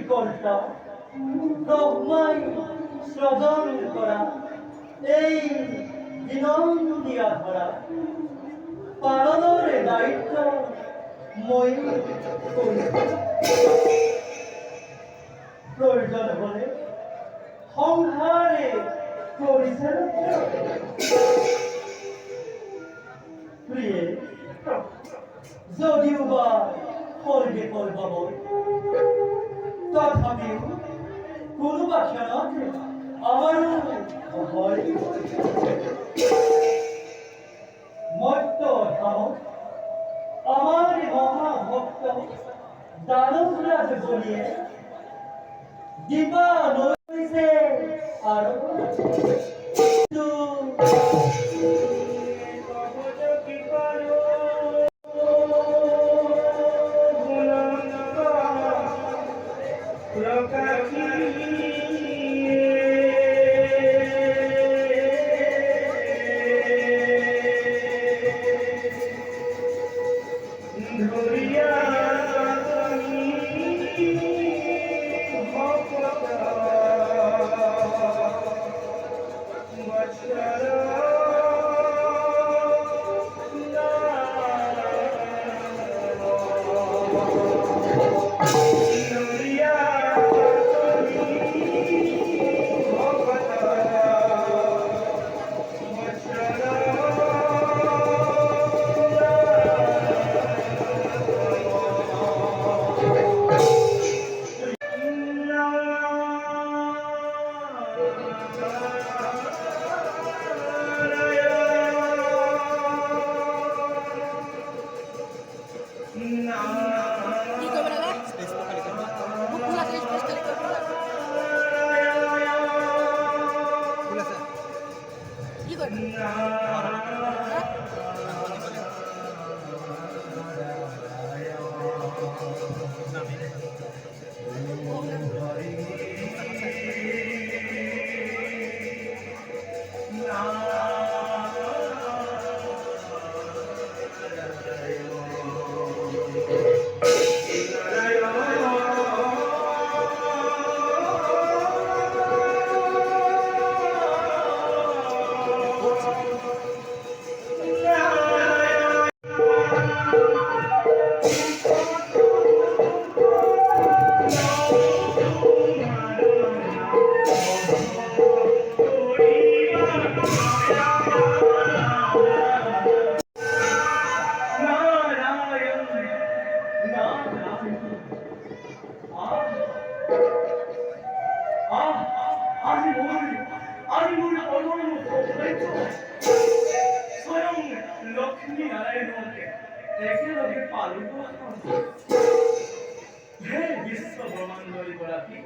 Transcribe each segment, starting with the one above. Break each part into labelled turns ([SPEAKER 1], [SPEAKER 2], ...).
[SPEAKER 1] সৃষ্টিকর্তা ব্রহ্মাই সৃজন করা এই বিনন্দিয়া ধরা পালনের দায়িত্ব মই করি। প্রয়োজন হলে সংহারে পরিচালিত প্রিয়ে যদিও বা করবে করবাব তথাপিও কোনোবা ক্ষণত আমাৰো হয় মত্ত ধামত আমার মহাভক্ত দানবরাজ বলিয়ে দিবা নইছে আরো লক্ষ্মী নারায়ণকে একেলগে পালন হে বিশ্ব ব্রহ্মাণ্ডৰ গৰাকী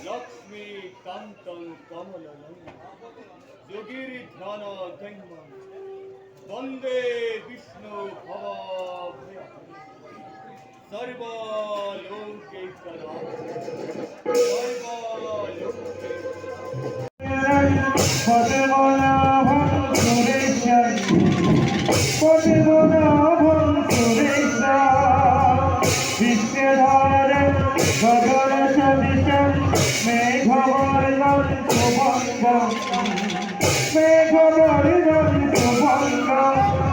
[SPEAKER 2] লক্ষ্মীকান্তং কমলনয়ন যোগীর ধ্যান গম্যম বন্দে বিষ্ণু ভবাভয়ং সর্বলোকৈকনাথ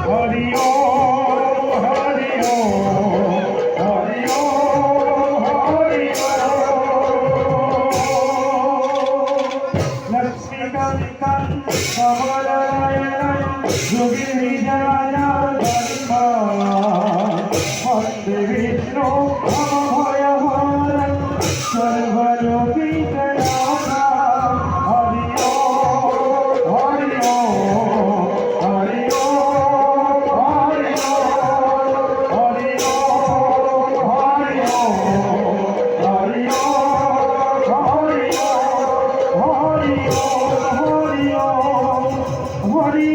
[SPEAKER 3] হরি ওম হরি ওম হরি ওম হরি ওম লক্ষ্মীকান্তং কমলানয়নং যোগীনিজানাং বন্দে বিষ্ণু ভবভয়হরং সর্বলোকৈকনাথং হরি ওম হরি ওম হরি ওম হরি ওম হরি ওম হরি ওম হরি ওম হরি ওম হরি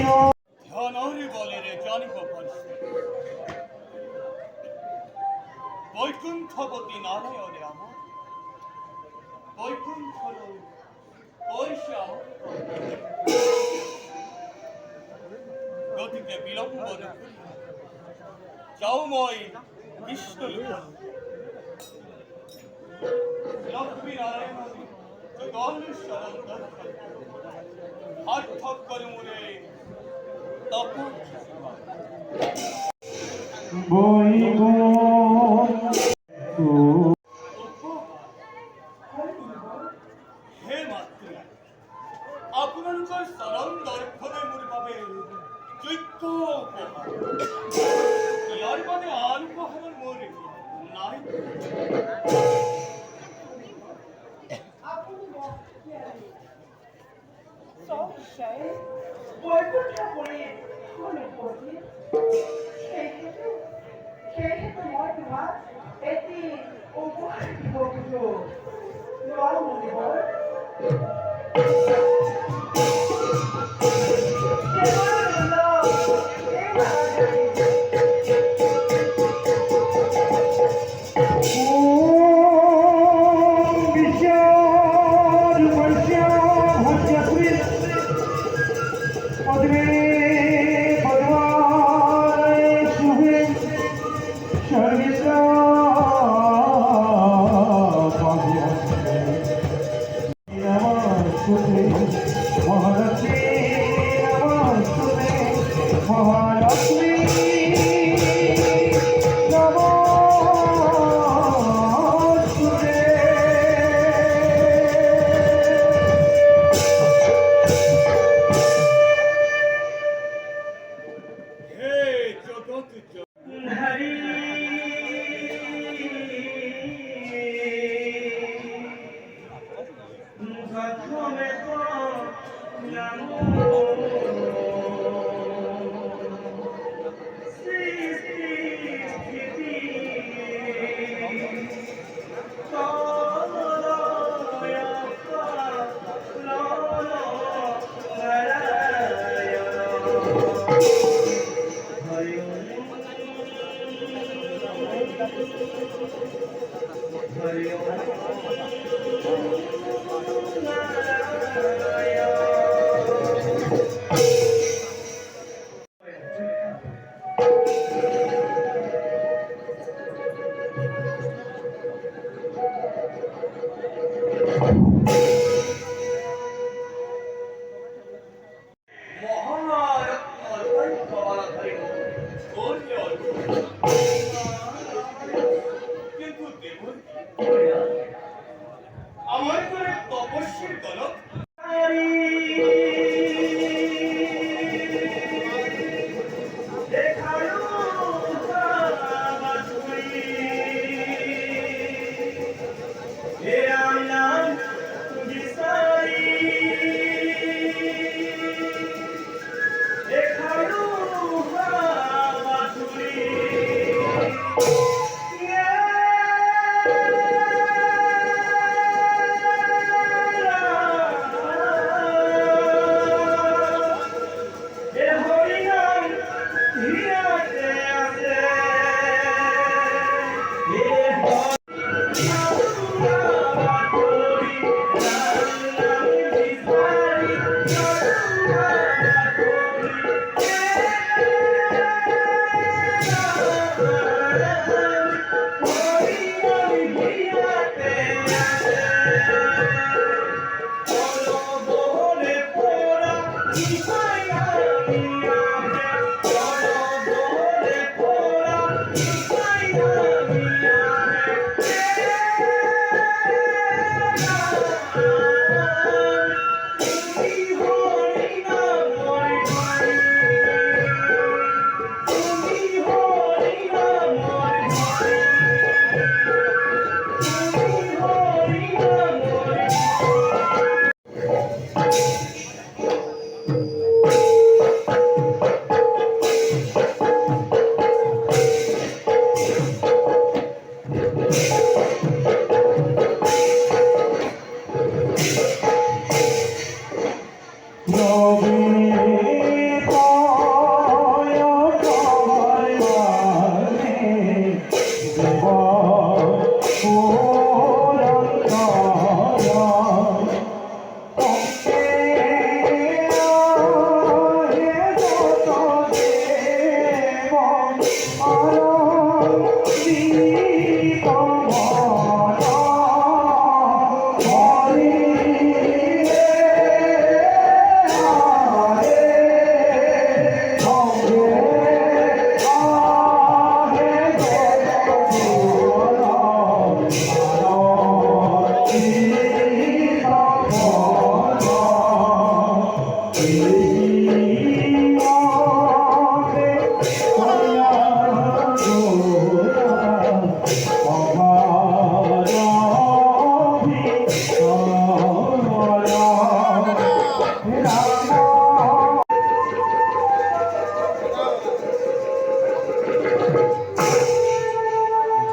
[SPEAKER 3] ওম।
[SPEAKER 2] ধ্যানরে বলে রে জানিব পারছে বৈকুণ্ঠপতি নারায়ণে আমার বৈকুণ্ঠ পয়সা আমার গতিকে বিলম্ব না করি। যাও মই বিষ্ণু লক্ষ্মী নারায়ণ জগল শরণ দর্শন সার্থক করে মুরে তপ হে মাতৃ আপোনালোকৰ চৰণ দৰ্শনে মোৰ বাবে যোগ্য উপহাৰ ইয়াৰ বাবে আন উপহাৰৰ মোৰ নাই
[SPEAKER 1] হরি
[SPEAKER 2] কিন্তু দেবর
[SPEAKER 1] হরি
[SPEAKER 2] আমার করে তপস্বীর গলক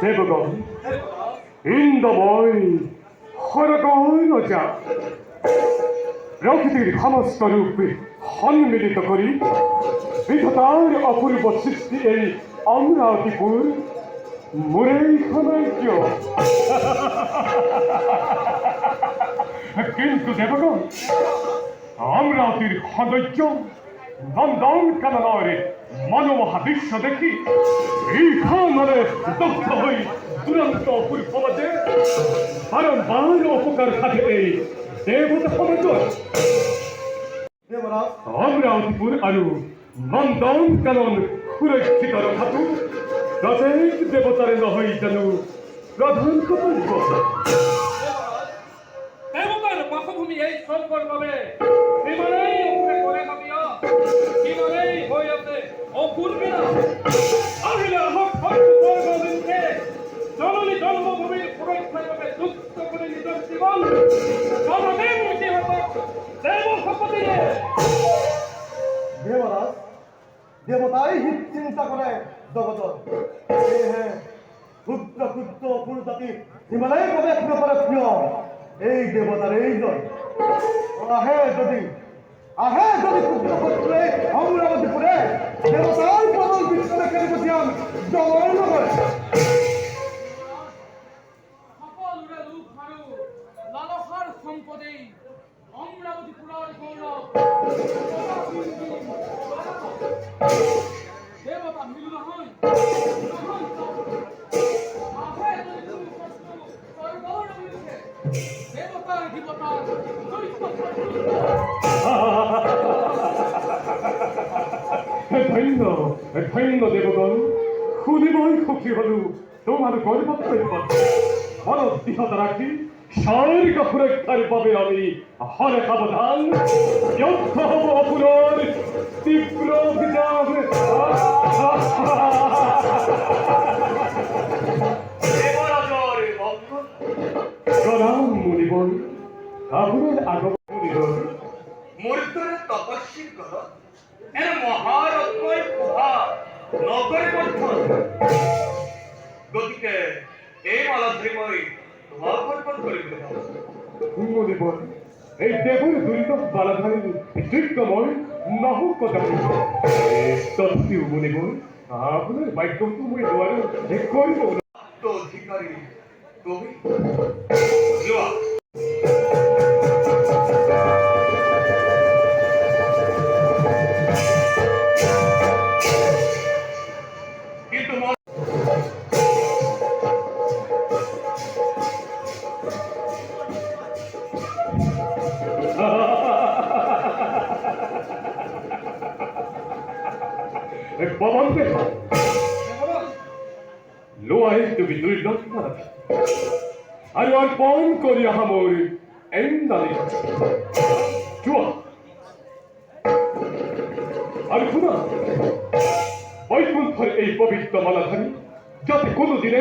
[SPEAKER 3] Devagam, in the boy, Haragoynoja, প্রকৃতির সমস্ত রূপে সম্মিলিত করি বিধাতার অপূর্ব সৃষ্টি এই অমরাবতীপুর মুরেই ক্ষমাজ্ঞ। কিন্তু দেবগণ, অমরাবতীর সৌন্দর্য নন্দন কাননের মনোমহা দৃশ্য দেখি এইখানে দগ্ধ হই দুরন্ত অপূর্ববাদে বারংবার উপকার থাকে এই দেবতা সমাজ। অমরাবতীপুর আৰু নন্দন কানন সুৰক্ষিত ৰখাটো প্ৰত্যেক দেৱতাৰে নহয় জানো প্ৰধান কৰ্তব্য।
[SPEAKER 4] দেবতার বাসভূমি এই স্বর্গর বাবে বিমানেই উপরে করে ভাবিয়া বিমানেই হয়ে আছে অপূর্বিনা আহিলে হক হক স্বর্গবিন্দে জননী জন্মভূমির সুরক্ষার বাবে যুক্ত করে নিজের জীবন জনদেব মুক্তি হত দেব শপথিরে।
[SPEAKER 5] দেবরাজ দেবতাই হিত চিন্তা করে জগতত সেয়েহে ক্ষুদ্র ক্ষুদ্র পুরুষাতি হিমালয় প্রবেশ নকৰে কিয় এই দেবতাৰ এই জয় আহে যদি ক্ষুদ্র পুত্রে অমরাবতীপুরে দেবতার পদল বিশ্বরে কেটে পঠিয়াম জয় নগরে।
[SPEAKER 3] ধন্য ধন্য দেবগণ খুলিময় সুখী হলো তোমার গর্ভত্বের পথে অনদ্বিহতা রাখি স্বর্গ সুরক্ষার পাবে আমি হরে সাবধান যুদ্ধ হব অপুরর তীব্র অভিযান
[SPEAKER 2] দেবরাজর বন্ধন
[SPEAKER 3] প্রণাম মুনিবর আপনার আগমন মুনিবর
[SPEAKER 2] মূর্তরে তপস্বীর কর এর মহারত্নয় প্রভা নগরে বর্ধন গতিকে এই মালাধৃময় তোমার অর্পণ করিব
[SPEAKER 3] মুনিবর এই দেবর দুর্লভ বালাধারী দীর্ঘময় নহক তথ্য মুনিবর আপনার বাক্যময় দ্বারা করিব
[SPEAKER 2] তো অধিকারী কবি জোয়া কিন্তু
[SPEAKER 3] পবনকে লোয়াই তুমি দুর্লভ বালাধী আর অর্পণ করি আমার এন্দালি জুয়া আর খুনা বৈকুণ্ঠের এই পবিত্র মালাধারী যাতে কোনোদিনে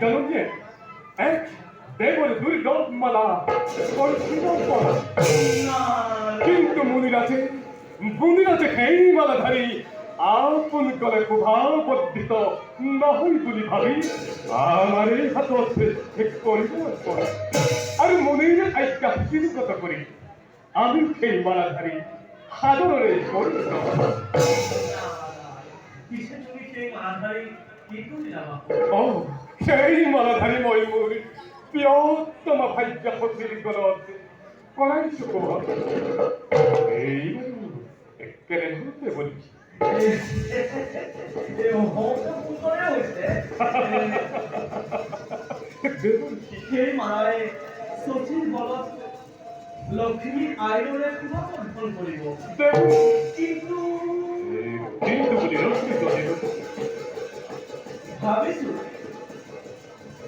[SPEAKER 3] জানো যে এক দেবর দুর্লভ মালা কিন্তু মুনিরাজে এই মালাধারী আপন গলে প্রভাবদ্ধিত নহই বলি ভাবি আমার এই হাত করিব আর মনির আজ্ঞা চিরগত করি আমি সেই মালাধারী সাদরে করিব ও সেই মালাধারী ময়ূর প্রিয়তম ভাগ্য সচির গলত কলাই সুখবর এই একেবারে হতে বলছি
[SPEAKER 1] সেই মাৰাই সচিৰ বলত লক্ষ্মী আইৰে পুনৰ্বৰ্ধন কৰিব কিন্তু
[SPEAKER 3] কিন্তু বলি লক্ষ্মী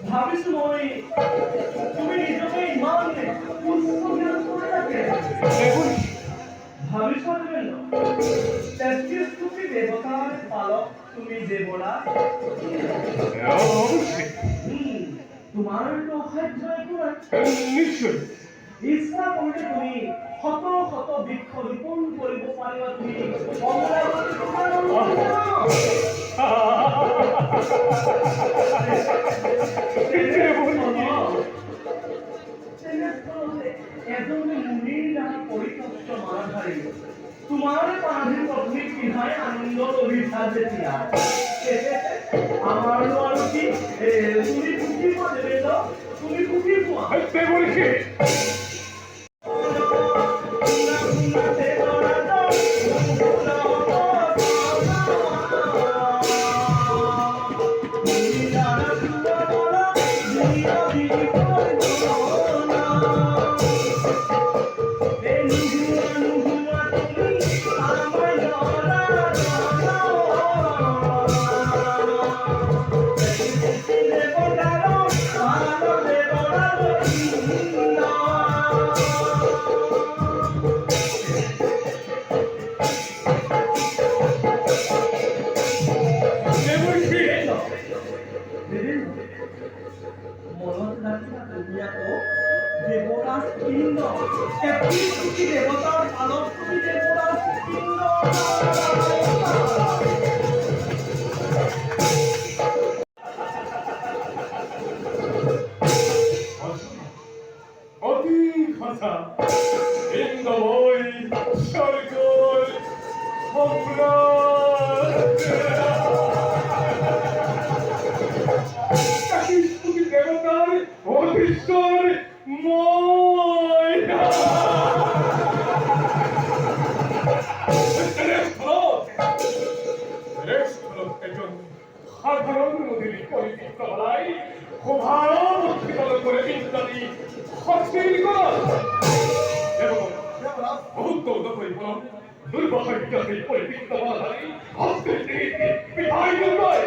[SPEAKER 1] ভাবিছো মই তুমি নিজকে ইমান উচ্চ জ্ঞান কৰি থাকে ভাবিছ তেত্ৰিশ কোটি দেৱতাৰ পালক তুমি দেৱৰা তোমাৰ অসাধ্য একো নাই
[SPEAKER 3] নিশ্চয়
[SPEAKER 1] ইচ্ছা কৰিলে তুমি শত শত বৃক্ষ ৰোপণ কৰিব পাৰিবা তুমি এজনে মুনিৰ দ্বাৰা পৰিতপ্ত মালাধাৰী তোমাৰ পানীৰ পত্নী পিন্ধাই আনন্দত অভিশাপ যেতিয়া আমাৰো আৰু কি তুমি খুটি পোৱা দেৱেন্দ্ৰ তুমি খুটি পোৱা
[SPEAKER 3] বলছি
[SPEAKER 1] দেৱৰাজ ইন্দ্ৰ তেত্ৰিশ কোটি দেৱতাৰ পালক তুমি দেৱৰাজ ইন্দ্ৰ
[SPEAKER 3] অতি কথা ইন্দ্রময় স্বর্গ সম্রাট ঈশ্বর ময়া একজন সাধারণ নদীর পরিচিত হলাই প্রধান করে ইত্যাদি হস্তিল কর বহুত পরিফলন দুর্বাহা ইত্যাদি পরিচিত হলাই হস্তিল বিধায় দুর্বায়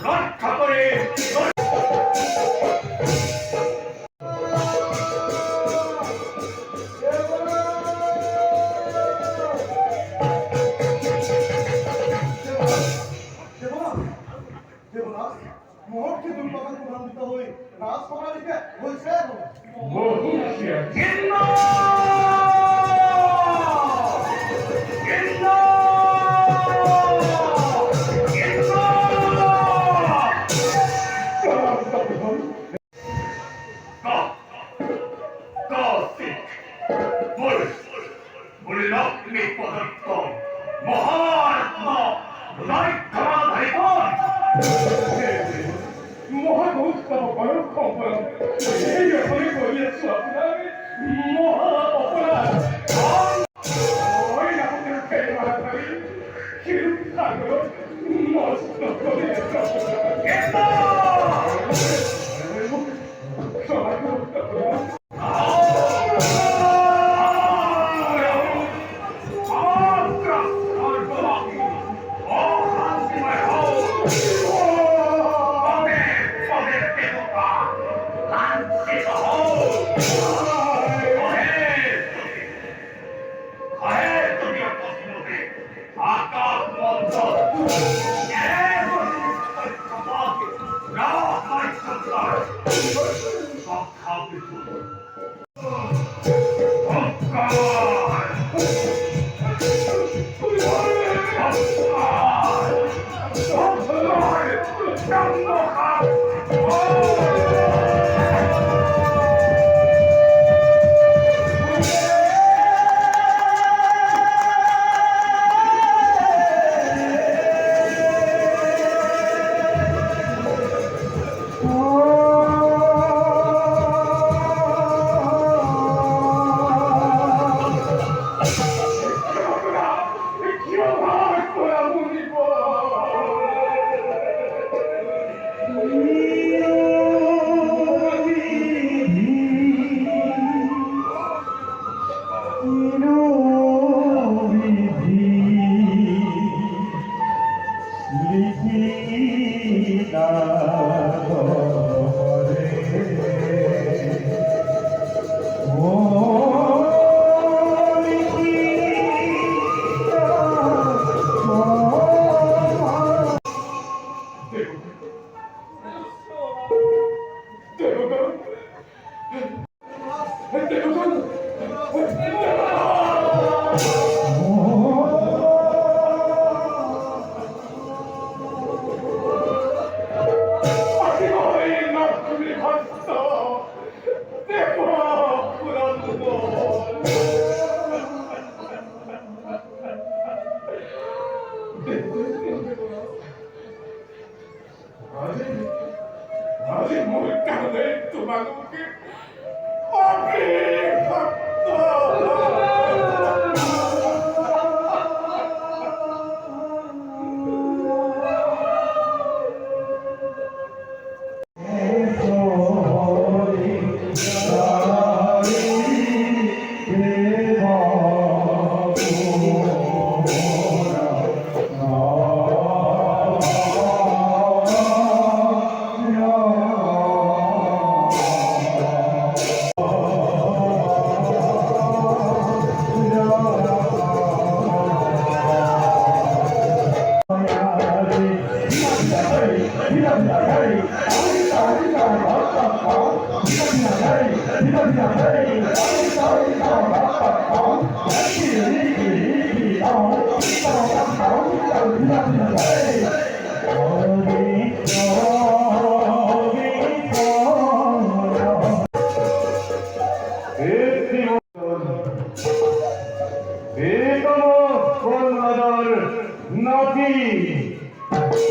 [SPEAKER 3] রক্ষা করে
[SPEAKER 5] দেবনাথ মহর্ষি দুর্বাসাকে ভ্রান্তিত হয়ে রাজকুমারীকে বলছে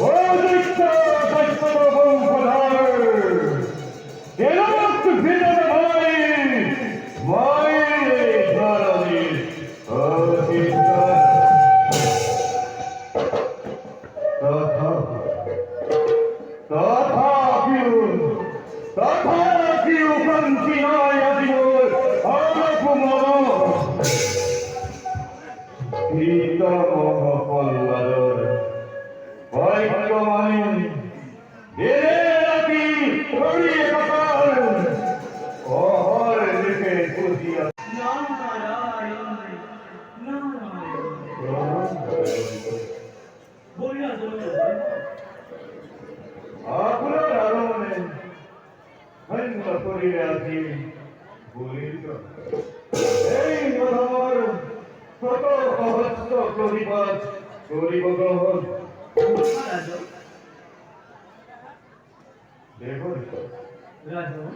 [SPEAKER 3] অদৃশ্য বৈষ্ণব বংশধর এরক ভিতর মই ধরণী অচিন্ত তথাপিও কান্তি নয় আজিমোর অপমন প্রীতম পল্লর ঐক্যমানি দিনে রাতি ছড়িয়ে থাকার অহর লিখে খুঁজিয়া
[SPEAKER 1] নারায়ণ বলিয়া
[SPEAKER 3] আপনার আরমনে ধন্য করিলে আছি বলিত এই মধর শত সহস্র প্রতিবাদ করিব গ্রহণ দেখুন
[SPEAKER 1] রাজন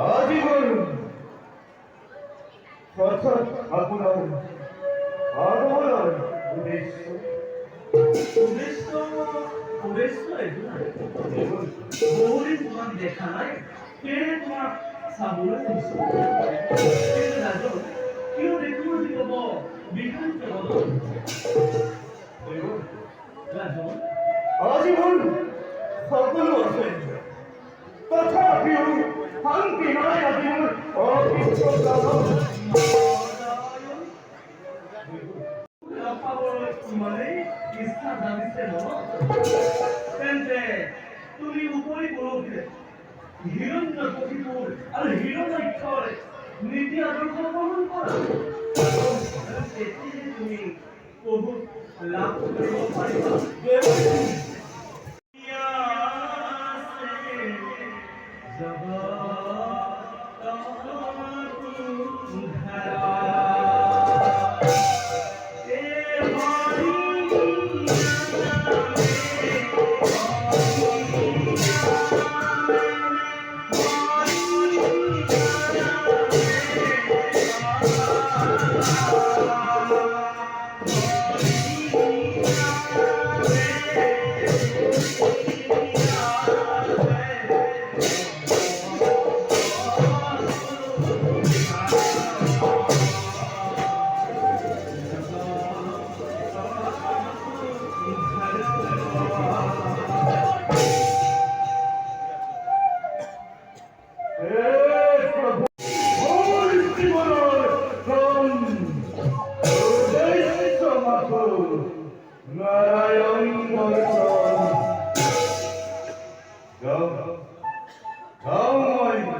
[SPEAKER 3] আজীবন সৎ আপনার আদর উদ্দেশ্য
[SPEAKER 1] বহুদিন তোমার দেখা নাই সেয়ে তোমাক চাবলৈ আহিছো ৰাজন কিয় দেখিব যি কব বিশেষ জগতত ৰাজন
[SPEAKER 3] আজীবন সকলো আছে তথাপিও শান্তি নাই আজীবন
[SPEAKER 1] পাবলৈ ইমানেই ইচ্ছা জানিছে মনত তেন্তে তুমি উপৰি পৰহিলে হিৰণ্যকশিপুৰ আৰু হিৰণ্যাক্ষৰ নীতি আদৰ্শ পালন কৰা তেতিয়াহে তুমি প্ৰভুক লাভ কৰিব পাৰিবা
[SPEAKER 3] নারায়ণ দর্শন যত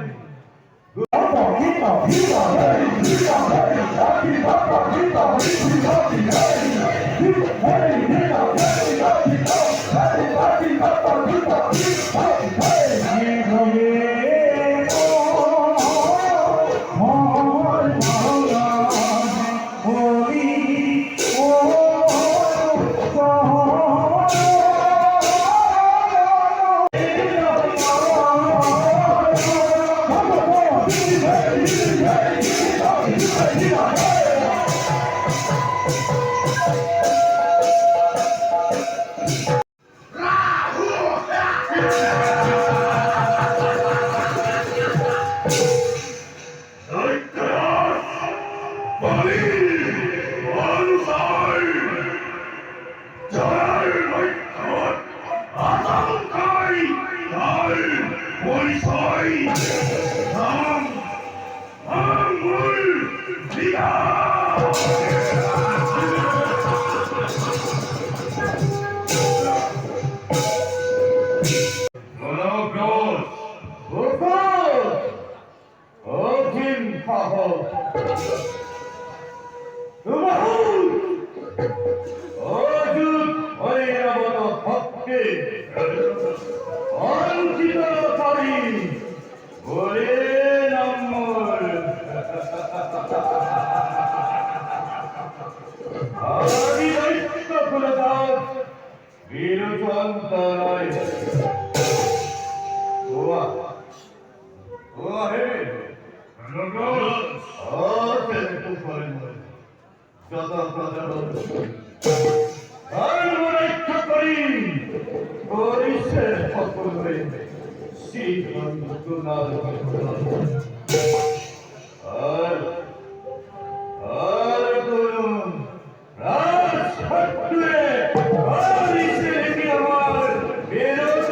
[SPEAKER 3] আর তরুণ রাজক্ষত্রে আর এসে রেখে আমার বেরোত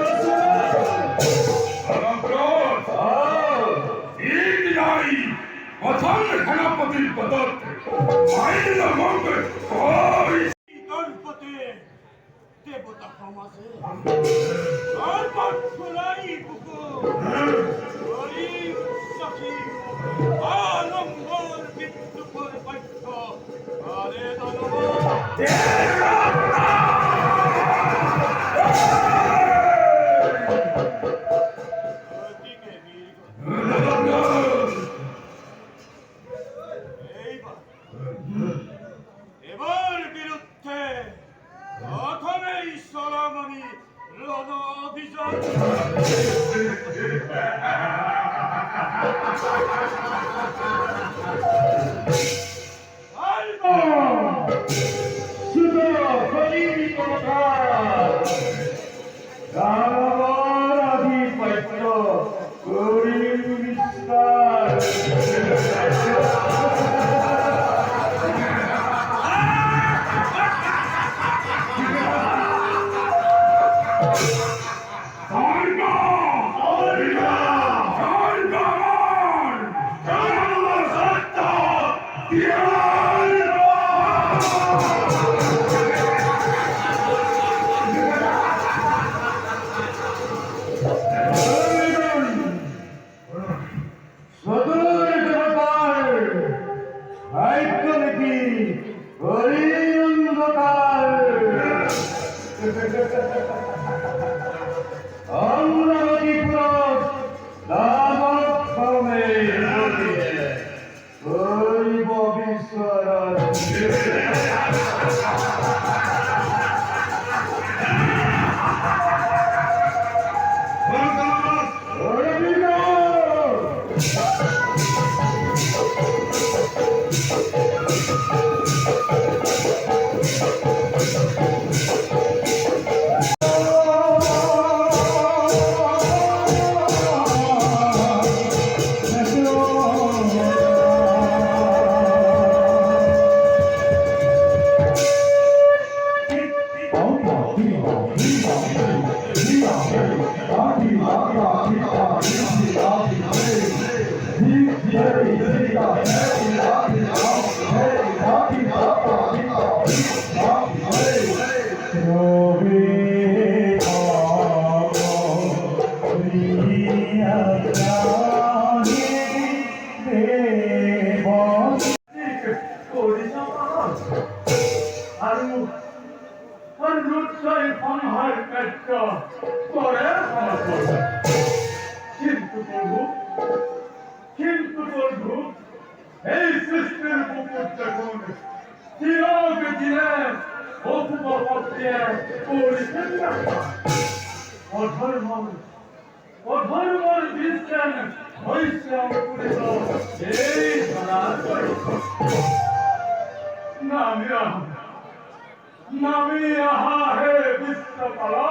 [SPEAKER 6] সেনাপতির পদত্বে আইন মঙ্গল ওই গণপতি দেবতা সমাজে আর পাঠলাই বুকু ওই সখী আলম্বর মৃত্যু পর পাঠ্য আরে এবার বিরুদ্ধে প্রথমেই সলামণি রণ অভিযান
[SPEAKER 3] আধিপত্য করি বিস্তার
[SPEAKER 6] কিন্তু বন্ধু এই সৃষ্টির পুকুর দেখুন চিরক দিনে অপূর্বপক্ষে অধর্মর বিজ্ঞান হইছে অঙ্কুরিত এই নামিয়া হে বিশ্বপালা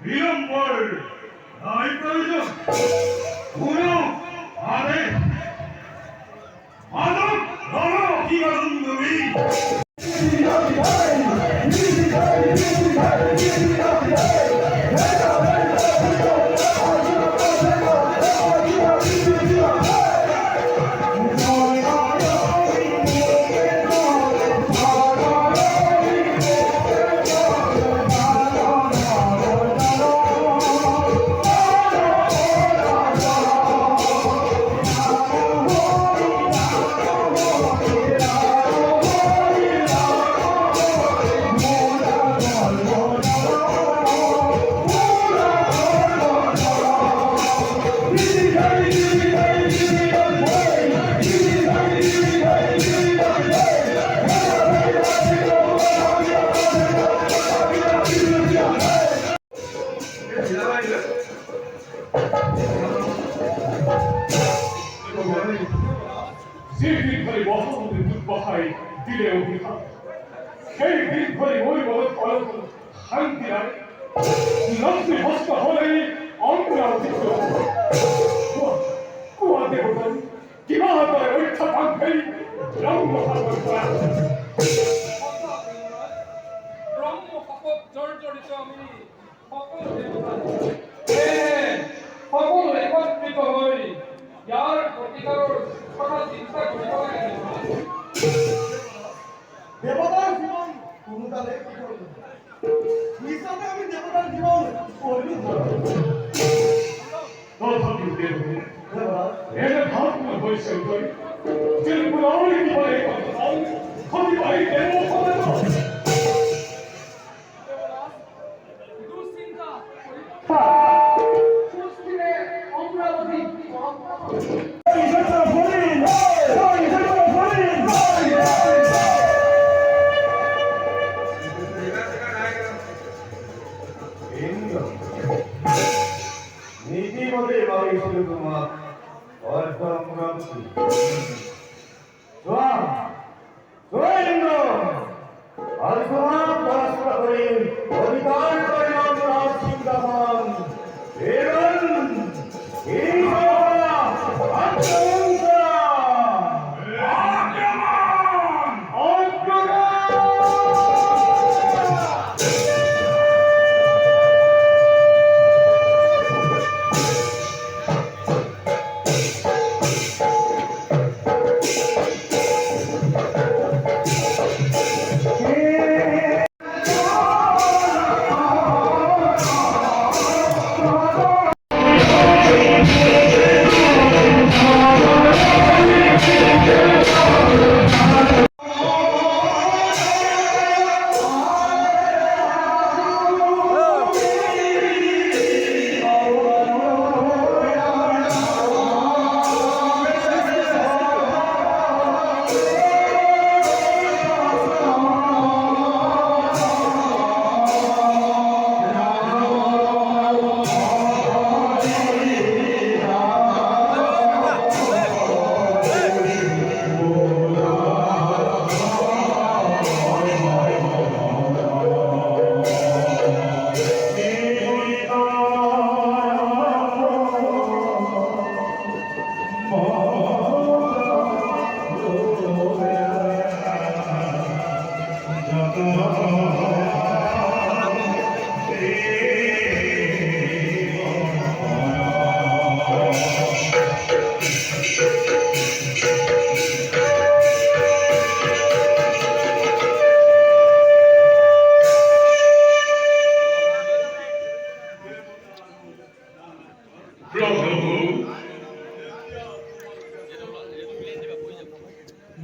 [SPEAKER 6] বিলম্বর নাই প্রয়োজন কোন আরে মানব রণ কি আনন্দী ধরে মহামতি দুর্বাহায় দিলে অভিঘাত সেই দিন ধরে ওই বড় কলম শান্তি আর লক্ষ্মী হস্ত হলেই অন্তরা অতীত কুয়া দেবতন কিবা করে ঐচ্ছা ভাঙবেই ব্রহ্মভাগবত করা
[SPEAKER 4] ব্রহ্মশপথ জর্জরিত আমি সকল দেবতা সকল একত্রিত হৈ ইয়াৰ প্ৰতিকাৰৰ কথা চিন্তা কৰিব লাগে।
[SPEAKER 5] দেবতার জীবন কোনকালে কি করবে হিসাবে আমি দেবতার জীবন করবি
[SPEAKER 6] তথাপি দেব
[SPEAKER 5] দেবতা
[SPEAKER 6] এনে ভাবনা হয়েছে উদয় যে পুরাণে কি বলে ক্ষতি পাই দেব হবে না
[SPEAKER 4] দুশ্চিন্তা সুস্থিরে অমরাবতী
[SPEAKER 5] নীতিমতে বাড়ি ছিল তোমার অর্থক্রান্তি আজ তোমার পড়াশোনা করে অধিকার করলাম রাজ সিংহাসন এবং এই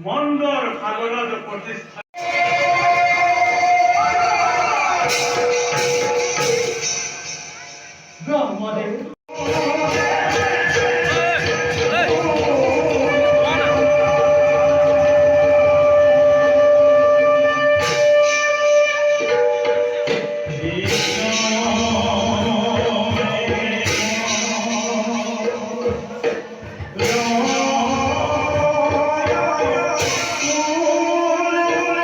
[SPEAKER 6] মন্দর আদালত প্রতিষ্ঠা
[SPEAKER 1] ব্রহ্মদেব
[SPEAKER 6] Oh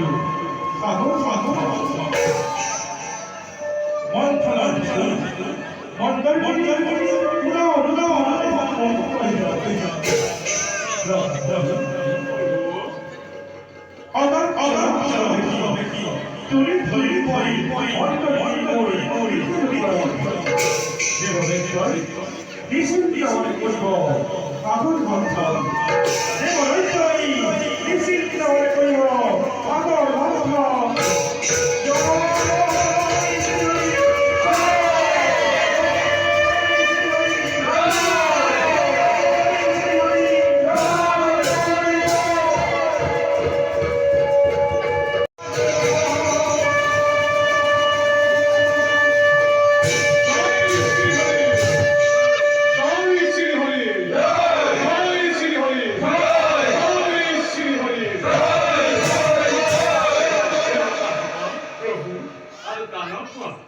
[SPEAKER 3] একটু সাধু সাধু মন্থনা মন্থন উড়াও উড়াও আদার আদার তুলি ধরি পরি অন্তর অন্তর দেবদেশ্বর নিশ্চিন্ত আমাদের করব সাধুর মন্থন দেবদেশ্বর নিশ্চিন্ত আমাদের করব সাধুর মন্থন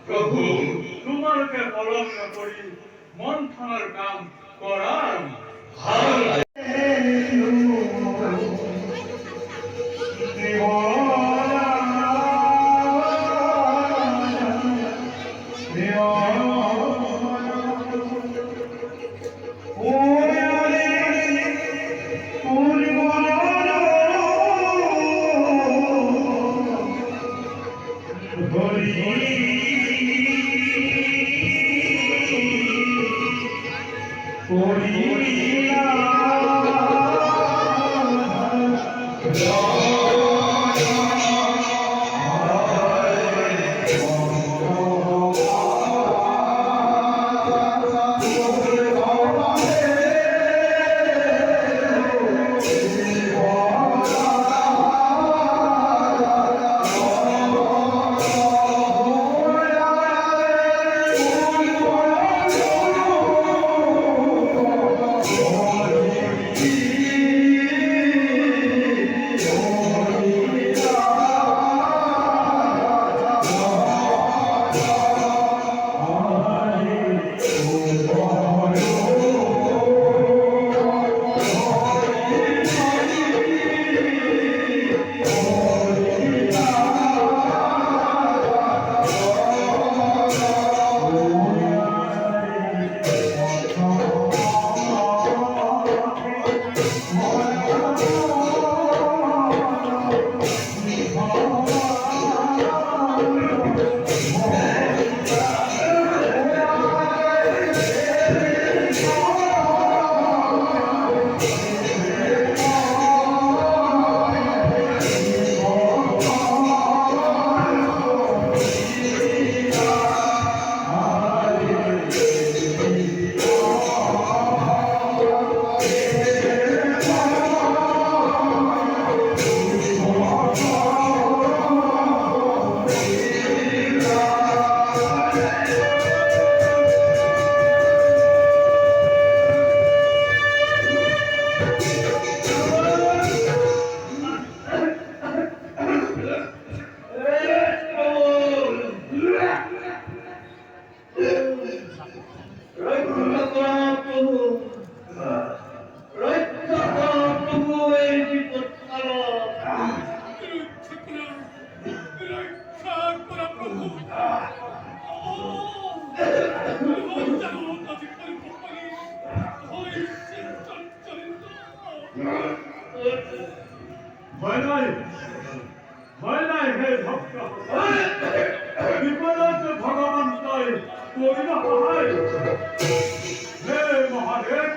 [SPEAKER 6] প্রভু তোমাকে পলম করি মন্থনার কাম করার ভালো
[SPEAKER 3] ভয় নাই হে ভক্ত বিপদ ভগবান তাই করিল সহায় হে মহাদেব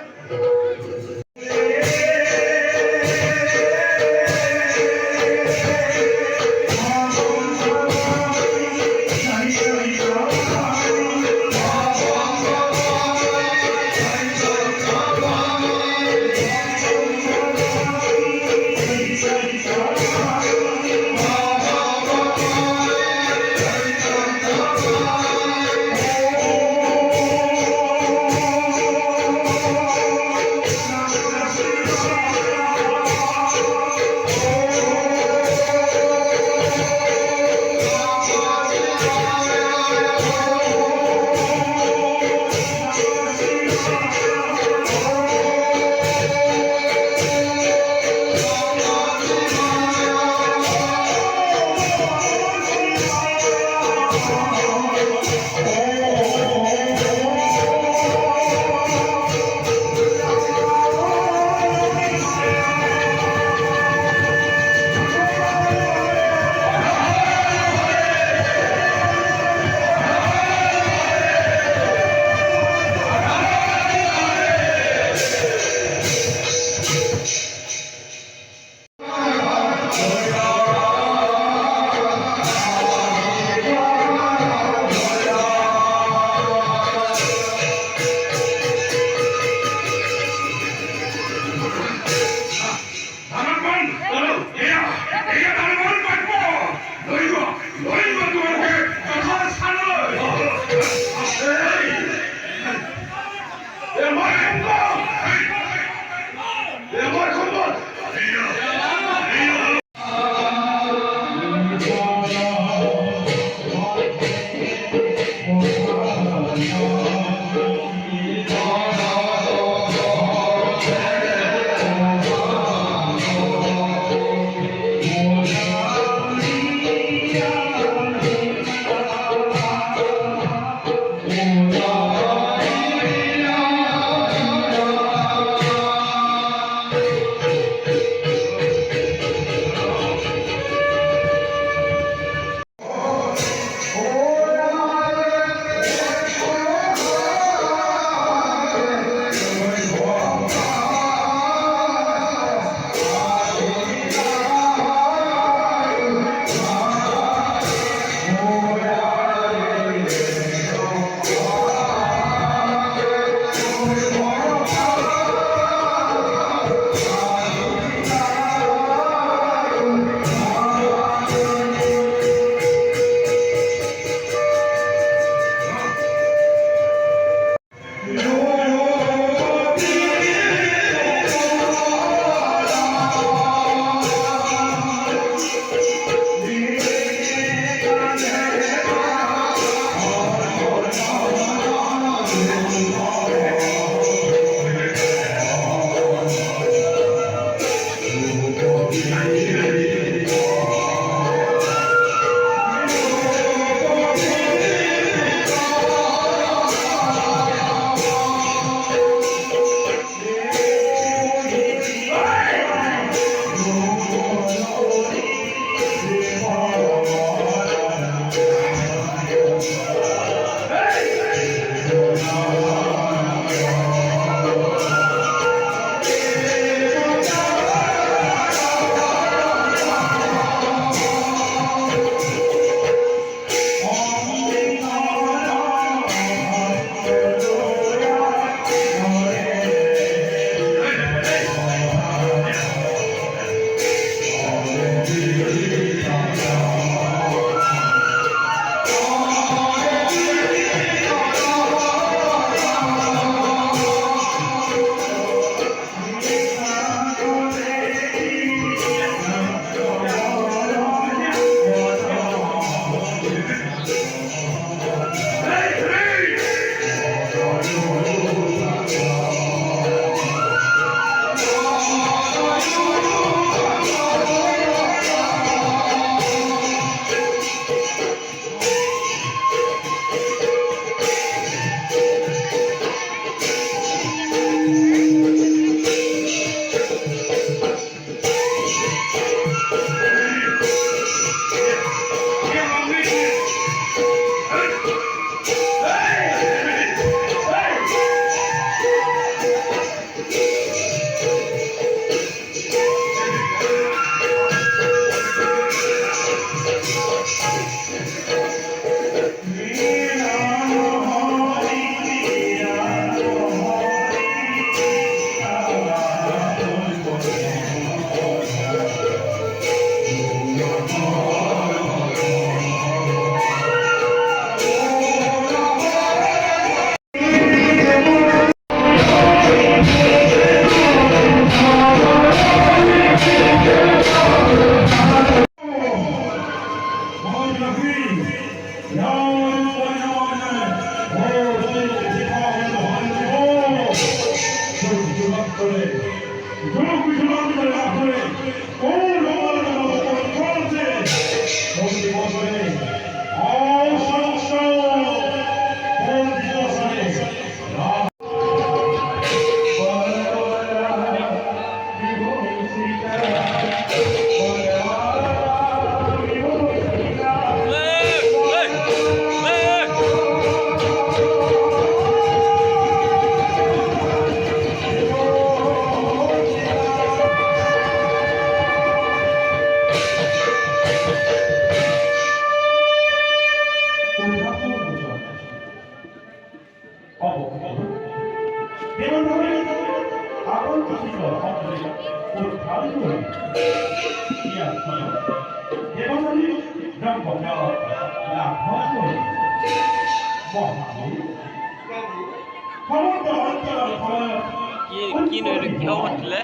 [SPEAKER 2] কি নইলে কি হব ছিলে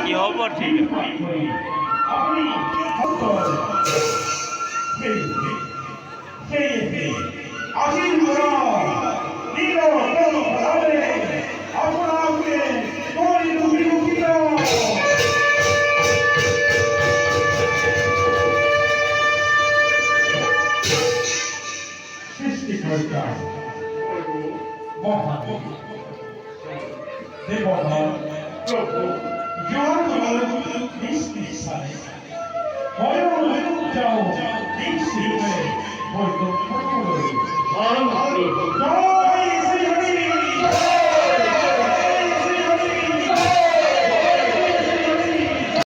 [SPEAKER 2] কি হব ঠিক
[SPEAKER 6] সৃষ্টিকর্তা মহাদেব দেবতা প্রভু জগৎ নিঃশ্বাস ভয় যাও নিঃশ্বাসে হয়তো